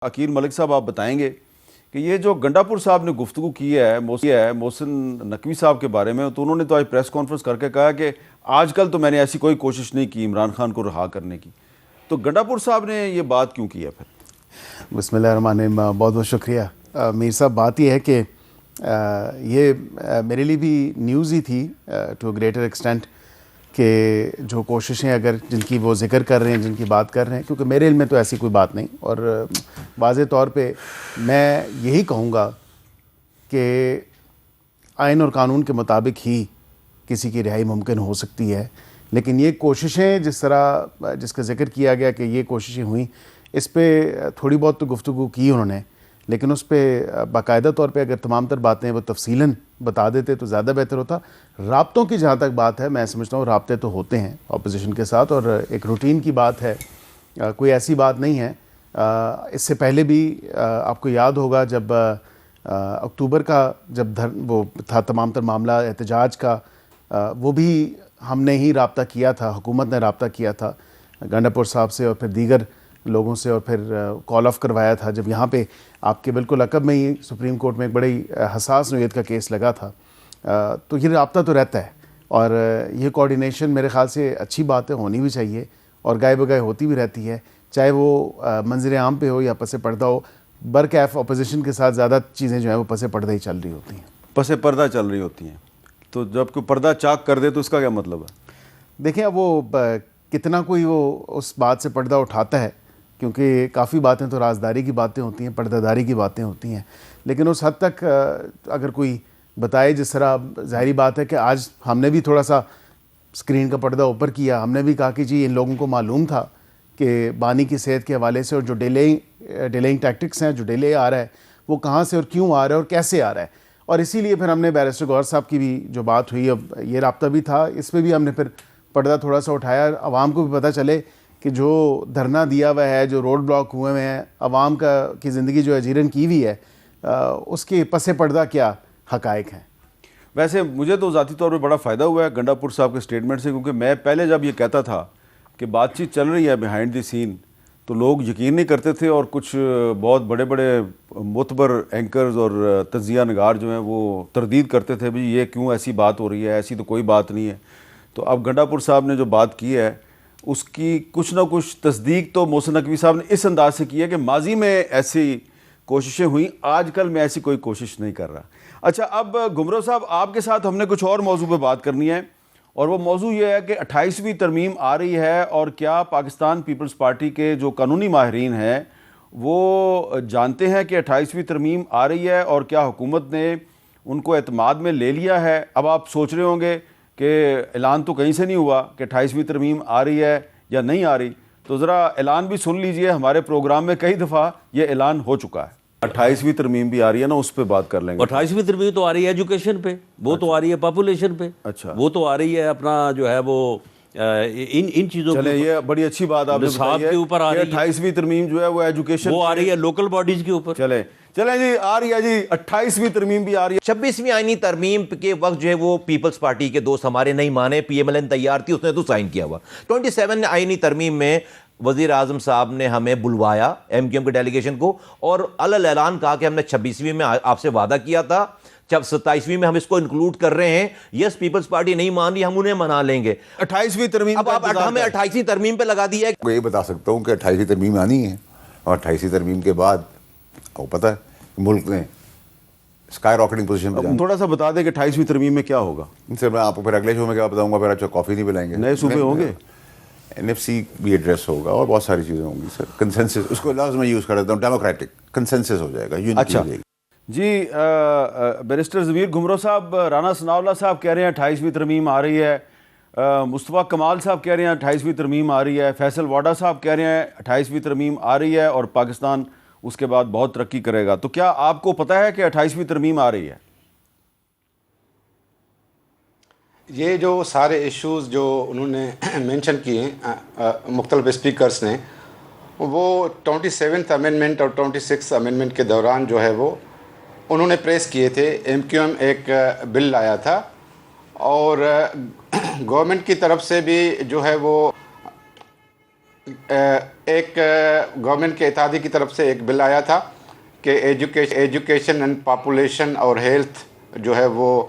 عقیل ملک صاحب آپ بتائیں گے کہ یہ جو گنڈاپور صاحب نے گفتگو کی ہے محسن نقوی صاحب کے بارے میں، تو انہوں نے تو آج پریس کانفرنس کر کے کہا کہ آج کل تو میں نے ایسی کوئی کوشش نہیں کی عمران خان کو رہا کرنے کی. تو گنڈاپور صاحب نے یہ بات کیوں کی ہے پھر؟ بسم اللہ الرحمن الرحیم. بہت بہت شکریہ میر صاحب. بات یہ ہے کہ یہ میرے لیے بھی نیوز ہی تھی ٹو اے گریٹر ایکسٹینٹ کہ جو کوششیں اگر جن کی وہ ذکر کر رہے ہیں، جن کی بات کر رہے ہیں، کیونکہ میرے علم میں تو ایسی کوئی بات نہیں. اور واضح طور پہ میں یہی کہوں گا کہ آئین اور قانون کے مطابق ہی کسی کی رہائی ممکن ہو سکتی ہے، لیکن یہ کوششیں جس کا ذکر کیا گیا کہ یہ کوششیں ہوئیں، اس پہ تھوڑی بہت تو گفتگو کی انہوں نے، لیکن اس پہ باقاعدہ طور پہ اگر تمام تر باتیں وہ تفصیلاً بتا دیتے تو زیادہ بہتر ہوتا. رابطوں کی جہاں تک بات ہے، میں سمجھتا ہوں رابطے تو ہوتے ہیں اپوزیشن کے ساتھ، اور ایک روٹین کی بات ہے، کوئی ایسی بات نہیں ہے. اس سے پہلے بھی آپ کو یاد ہوگا جب اکتوبر کا جب وہ تھا تمام تر معاملہ احتجاج کا، وہ بھی ہم نے ہی رابطہ کیا تھا، حکومت نے رابطہ کیا تھا گنڈاپور صاحب سے اور پھر دیگر لوگوں سے، اور پھر کال آف کروایا تھا جب یہاں پہ آپ کے بالکل عقب میں ہی سپریم کورٹ میں ایک بڑی حساس نوعیت کا کیس لگا تھا. تو یہ رابطہ تو رہتا ہے، اور یہ کوارڈینیشن میرے خیال سے اچھی بات ہے، ہونی بھی چاہیے، اور گائے بگائے ہوتی بھی رہتی ہے، چاہے وہ منظر عام پہ ہو یا پس پردہ ہو. برکیف اپوزیشن کے ساتھ زیادہ چیزیں جو ہیں وہ پس پردہ ہی چل رہی ہوتی ہیں. پس پردہ چل رہی ہوتی ہیں، تو جب کوئی پردہ چاک کر دے تو اس کا کیا مطلب ہے؟ دیکھیں اب وہ کتنا کوئی وہ اس بات سے پردہ اٹھاتا ہے، کیونکہ کافی باتیں تو رازداری کی باتیں ہوتی ہیں، پردہ داری کی باتیں ہوتی ہیں، لیکن اس حد تک اگر کوئی بتائے، جس طرح ظاہری بات ہے کہ آج ہم نے بھی تھوڑا سا اسکرین کا پردہ اوپر کیا، ہم نے بھی کہا کہ جی ان لوگوں کو معلوم تھا کہ بانی کی صحت کے حوالے سے اور جو ڈیلیئنگ ٹیکٹکس ہیں، جو ڈیلے آ رہا ہے وہ کہاں سے اور کیوں آ رہا ہے اور کیسے آ رہا ہے. اور اسی لیے پھر ہم نے بیرسٹر گوہر صاحب کی بھی جو بات ہوئی، اب یہ رابطہ بھی تھا، اس پہ بھی ہم نے پھر پردہ تھوڑا سا اٹھایا، عوام کو بھی پتہ چلے کہ جو دھرنا دیا ہوا ہے، جو روڈ بلاک ہوئے ہوئے ہیں، عوام کی زندگی جو ہے جیرن کی ہوئی ہے، اس کے پس پردہ کیا حقائق ہیں. ویسے مجھے تو ذاتی طور پہ بڑا فائدہ ہوا ہے گنڈاپور صاحب کے سٹیٹمنٹ سے، کیونکہ میں پہلے جب یہ کہتا تھا کہ بات چیت چل رہی ہے بیہائنڈ دی سین، تو لوگ یقین نہیں کرتے تھے، اور کچھ بہت بڑے بڑے معتبر اینکرز اور تجزیہ نگار جو ہیں وہ تردید کرتے تھے بھی یہ کیوں ایسی بات ہو رہی ہے، ایسی تو کوئی بات نہیں ہے. تو اب گنڈاپور صاحب نے جو بات کی ہے اس کی کچھ نہ کچھ تصدیق تو محسن نقوی صاحب نے اس انداز سے کی ہے کہ ماضی میں ایسی کوششیں ہوئیں، آج کل میں ایسی کوئی کوشش نہیں کر رہا. اچھا، اب گمرو صاحب آپ کے ساتھ ہم نے کچھ اور موضوع پہ بات کرنی ہے، اور وہ موضوع یہ ہے کہ 28ویں ترمیم آ رہی ہے، اور کیا پاکستان پیپلز پارٹی کے جو قانونی ماہرین ہیں وہ جانتے ہیں کہ 28ویں ترمیم آ رہی ہے، اور کیا حکومت نے ان کو اعتماد میں لے لیا ہے؟ اب آپ سوچ رہے ہوں گے کہ اعلان تو کہیں سے نہیں ہوا کہ 28ویں ترمیم آ رہی ہے یا نہیں آ رہی، تو ذرا اعلان بھی سن لیجئے. ہمارے پروگرام میں کئی دفعہ یہ اعلان ہو چکا ہے. 28ویں ترمیم بھی آ رہی ہے نا، اس پہ بات کر لیں گے. 28ویں ترمیم تو آ رہی ہے ایجوکیشن پہ، وہ تو آ رہی ہے پاپولیشن پہ، اچھا وہ تو آ رہی ہے اپنا جو ہے وہ ان چیزوں چلیں، یہ بڑی اچھی بات آپ نے بتائی ہے کے اوپر آ کہ رہی ہے. 28ویں ترمیم جو ہے وہ ایجوکیشن وہ آ رہی ہے لوکل باڈیز کے اوپر. چلیں جی، آ رہی ہے جی 28ویں ترمیم بھی آ رہی ہے. 26ویں آئینی ترمیم کے وقت جو ہے وہ پیپلز پارٹی کے دوست ہمارے نہیں مانے، پی ایم ایل این تیار تھی، اس نے تو سائن کیا ہوا. 27 آئینی ترمیم میں وزیر اعظم صاحب نے ہمیں بلوایا، ایم کیو ایم کے ڈیلیگیشن کو، اور علل اعلان کہا کہ ہم نے 26ویں میں آپ سے وعدہ کیا تھا، جب 27ویں میں ہم اس کو انکلوڈ کر رہے ہیں. یس، پیپلز پارٹی نہیں مان رہی، ہم انہیں منا لیں گے. 28ویں ترمیم اب آپ ہمیں 28ویں ترمیم پہ لگا دیا ہے. یہ بتا سکتا ہوں کہ 28ویں ترمیم آنی ہے، اور 28ویں ترمیم کے بعد وہ پتہ ہے ملک نے اسکائی راکٹنگ پوزیشن پہ جانا. تھوڑا سا بتا دیں کہ 28ویں ترمیم میں کیا ہوگا. ان سے میں آپ کو پھر اگلے شو میں کیا بتاؤں گا، پھر اچھا کافی نہیں پلائیں گے. نئے صوبے ہوں گے، NFC بھی ایڈریس ہوگا، اور بہت ساری چیزیں ہوں گی. سر کنسنسس، اس کو لفظ میں یوز کر دیتا ہوں، ڈیموکریٹک کنسنسس ہو جائے گا، یونٹی ہو جائے گی. جی بیرسٹر ضمیر گھمرو صاحب، رانا ثناءاللہ صاحب کہہ رہے ہیں 28ویں ترمیم آ رہی ہے، مصطفیٰ کمال صاحب کہہ رہے ہیں 28ویں ترمیم آ رہی ہے، فیصل واڈا صاحب کہہ رہے ہیں 28ویں ترمیم آ رہی ہے اور پاکستان اس کے بعد بہت ترقی کرے گا. تو کیا آپ کو پتہ ہے کہ 28ویں ترمیم آ رہی ہے؟ یہ جو سارے ایشوز جو انہوں نے مینشن کیے ہیں مختلف اسپیکرز نے، وہ 27th امینڈمنٹ اور 26th امینڈمنٹ کے دوران جو ہے وہ انہوں نے پریس کیے تھے. ایم کیو ایم ایک بل لایا تھا، اور گورنمنٹ کی طرف سے بھی جو ہے وہ ایک گورنمنٹ کے اتحادی کی طرف سے ایک بل آیا تھا کہ ایجوکیشن اینڈ پاپولیشن اور ہیلتھ جو ہے وہ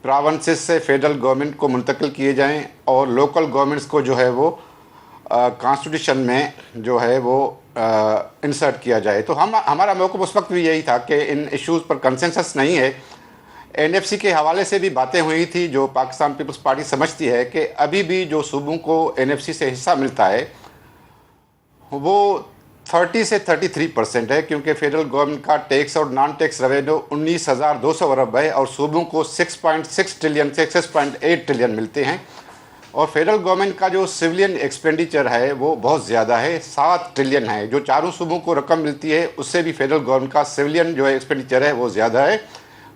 پراونسز سے فیڈرل گورنمنٹ کو منتقل کیے جائیں اور لوکل گورنمنٹس کو جو ہے وہ کانسٹیٹیوشن میں جو ہے وہ انسرٹ کیا جائے. تو ہمارا موقف اس وقت بھی یہی تھا کہ ان ایشوز پر کنسنسس نہیں ہے. این ایف سی کے حوالے سے بھی باتیں ہوئی تھی جو پاکستان پیپلز پارٹی سمجھتی ہے کہ ابھی بھی جو صوبوں کو این ایف سی سے حصہ ملتا ہے وہ 30 سے 33% ہے, کیونکہ فیڈرل گورنمنٹ کا ٹیکس اور نان ٹیکس ریونیو 19,200 ارب ہے اور صوبوں کو 6.6 ٹریلین سے 6.8 ٹریلین ملتے ہیں, اور فیڈرل گورنمنٹ کا جو سویلین ایکسپینڈیچر ہے وہ بہت زیادہ ہے, 7 ٹریلین ہے. جو چاروں صوبوں کو رقم ملتی ہے اس سے بھی فیڈرل گورنمنٹ کا سویلین جو ایکسپینڈیچر ہے وہ زیادہ ہے.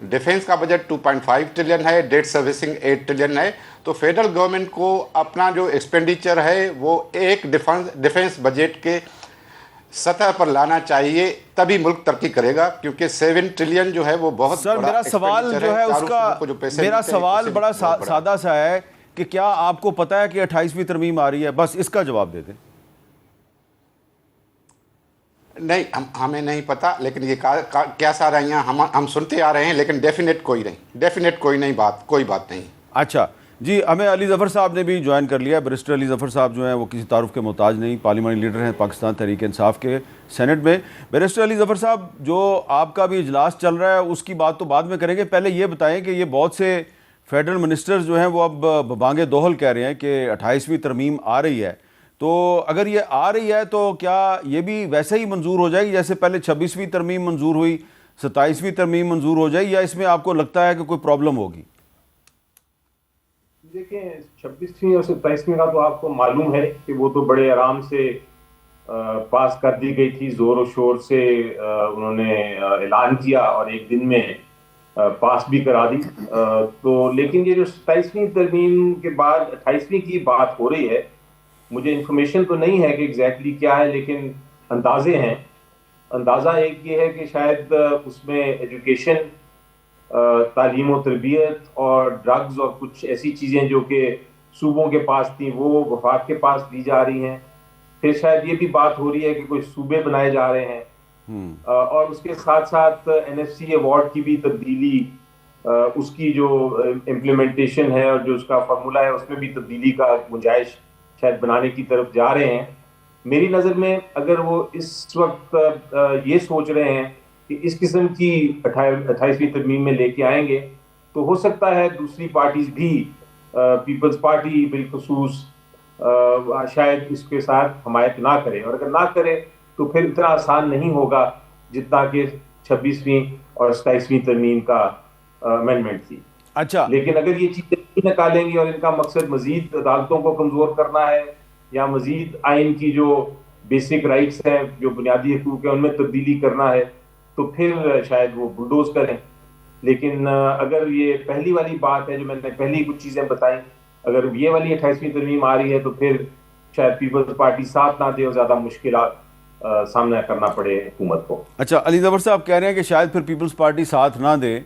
ڈیفنس کا بجٹ 2.5 ٹریلین ہے, ڈیٹ سروسنگ 8 ٹریلین ہے. تو فیڈرل گورنمنٹ کو اپنا جو ایکسپینڈیچر ہے وہ ایک ڈیفنس بجٹ کے سطح پر لانا چاہیے, تبھی ملک ترقی کرے گا, کیونکہ 7 ٹریلین جو ہے وہ بہت سر میرا سوال جو ہے اس کا میرا سوال بڑا سادہ سا ہے کہ کیا آپ کو پتا ہے کہ 28ویں ترمیم آ رہی ہے؟ بس اس کا جواب دے دیں. نہیں, ہمیں نہیں پتا, لیکن یہ کیا سارا یہاں ہم سنتے آ رہے ہیں, لیکن ڈیفینیٹ کوئی نہیں بات نہیں. اچھا جی, ہمیں علی ظفر صاحب نے بھی جوائن کر لیا. بیرسٹر علی ظفر صاحب جو ہیں وہ کسی تعارف کے محتاج نہیں, پارلیمانی لیڈر ہیں پاکستان تحریک انصاف کے سینٹ میں. بیرسٹر علی ظفر صاحب, جو آپ کا بھی اجلاس چل رہا ہے اس کی بات تو بعد میں کریں گے, پہلے یہ بتائیں کہ یہ بہت سے فیڈرل منسٹر جو ہیں وہ اب بانگ دوہل کہہ رہے ہیں کہ 28ویں ترمیم آ رہی ہے, تو اگر یہ آ رہی ہے تو کیا یہ بھی ویسے ہی منظور ہو جائے گی جیسے پہلے 26ویں ترمیم منظور ہوئی, 27ویں ترمیم منظور ہو جائے, یا اس میں آپ کو لگتا ہے کہ کوئی پرابلم ہوگی؟ دیکھیں 26ویں اور 27ویں کا تو آپ کو معلوم ہے کہ وہ تو بڑے آرام سے پاس کر دی گئی تھی, زور و شور سے انہوں نے اعلان کیا اور ایک دن میں پاس بھی کرا دی. تو لیکن یہ جو 27ویں ترمیم کے بعد 28ویں کی بات ہو رہی ہے, مجھے انفارمیشن تو نہیں ہے کہ ایگزیکٹلی کیا ہے, لیکن اندازے ہیں. اندازہ ایک یہ ہے کہ شاید اس میں ایجوکیشن, تعلیم و تربیت اور ڈرگز اور کچھ ایسی چیزیں جو کہ صوبوں کے پاس تھیں وہ وفاق کے پاس دی جا رہی ہیں. پھر شاید یہ بھی بات ہو رہی ہے کہ کوئی صوبے بنائے جا رہے ہیں, اور اس کے ساتھ ساتھ این ایف سی ایوارڈ کی بھی تبدیلی, اس کی جو امپلیمنٹیشن ہے اور جو اس کا فارمولہ ہے اس میں بھی تبدیلی کا گنجائش شاید بنانے کی طرف جا رہے ہیں. میری نظر میں اگر وہ اس وقت یہ سوچ رہے ہیں کہ اس قسم کی 28ویں ترمیم میں لے کے آئیں گے, تو ہو سکتا ہے دوسری پارٹیز بھی, پیپلز پارٹی بالخصوص شاید اس کے ساتھ حمایت نہ کرے, اور اگر نہ کرے تو پھر اتنا آسان نہیں ہوگا جتنا کہ 26ویں اور 27ویں ترمیم کا امینڈمنٹ تھی. اچھا, لیکن اگر یہ چیزیں نہیں نکالیں گے اور ان کا مقصد مزید عدالتوں کو کمزور کرنا ہے یا مزید آئین کی جو بیسک رائٹس ہیں, جو بنیادی حقوق ہیں, ان میں تبدیلی کرنا ہے, تو پھر شاید وہ بلڈوز کریں. لیکن اگر یہ پہلی والی بات ہے جو میں نے پہلی کچھ چیزیں بتائیں, اگر یہ والی 28ویں ترمیم آ رہی ہے تو پھر شاید پیپلز پارٹی ساتھ نہ دے اور زیادہ مشکلات سامنا کرنا پڑے حکومت کو. اچھا, علی ظفر صاحب کہہ رہے ہیں کہ شاید پھر پیپلز پارٹی ساتھ نہ دے,